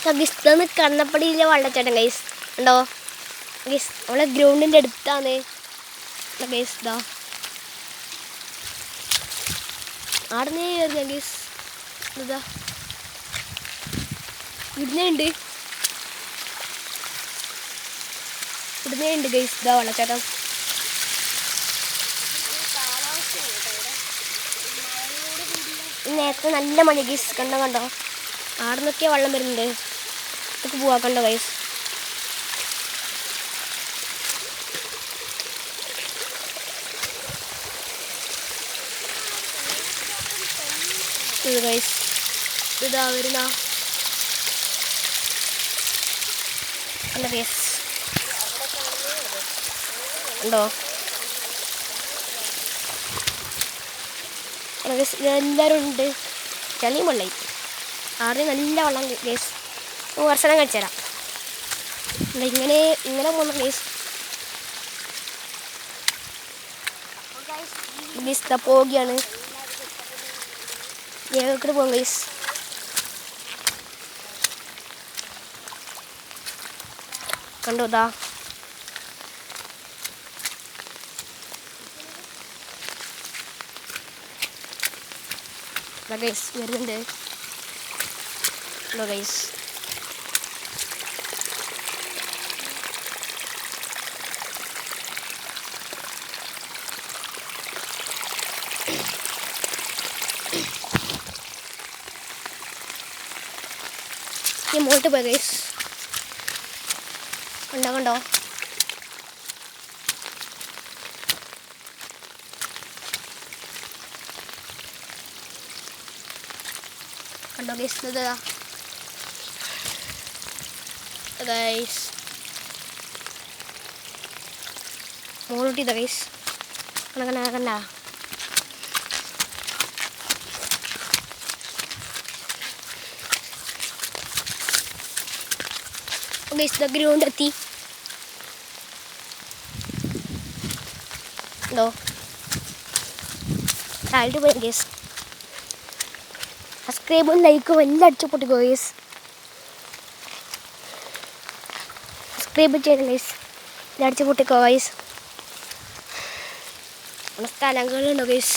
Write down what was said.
Guys കണ്ണപ്പടിയിലെ വെള്ളച്ചാട്ടം guys ഉണ്ടോ guys? നമ്മളെ ഗ്രൗണ്ടിൻ്റെ അടുത്താണ് ഗൈസ്. ഇതാ ആടുന്നേ കയറിയാ ഗൈസ്. ഇതാ ഇടുന്നുണ്ട് ഗൈസ്. ഇതാ വെള്ളച്ചാട്ടം. നേരത്തെ നല്ല മഴ ഗൈസ്. കണ്ടോ ആടുന്നൊക്കെ വെള്ളം വരുന്നുണ്ട്. നമുക്ക് പോവാ. കണ്ടോ ഗൈസ്? ഇത് ഗൈസ് ഇതാ വരുന്ന കണ്ടോ ഗൈസ്? ഉണ്ടോ എല്ലാവരും ഉണ്ട്. ചളിയും വെള്ളമായി ആദ്യം നല്ല വെള്ളം ഗൈസ്. ഭക്ഷണം കഴിച്ചു തരാം. ഇങ്ങനെ പോകുന്ന ഗൈസ്. ഗൈസ് പോവുകയാണ്. ഞങ്ങൾക്ക് പോകും ഗൈസ്. കണ്ടോ ഇതാ ഗൈസ് വരുന്നുണ്ട്. Hello guys. ഈ മോട്ട് പോയി ഗൈസ്. കണ്ടോ കണ്ടോ ഗൈസ്? ഇതാ ഗൈസ് മോളൂട്ടിതാ ഗൈസ്. കണ്ട ഗൈസ് ഗ്രൗണ്ട് എത്തി. ഉണ്ടോ താഴോട്ട് പോയി ഗൈസ്. സബ്സ്ക്രൈബും ലൈക്കും എല്ലാം അടിച്ചു പൊട്ടിക്കോ ഗൈസ്. സബ്സ്ക്രൈബ് ചെയ്യണം ഗൈസ്. എല്ലാം അടിച്ചു പൊട്ടിക്കോ ഗൈസ്. സ്ഥലങ്ങളുണ്ടോ ഗൈസ്?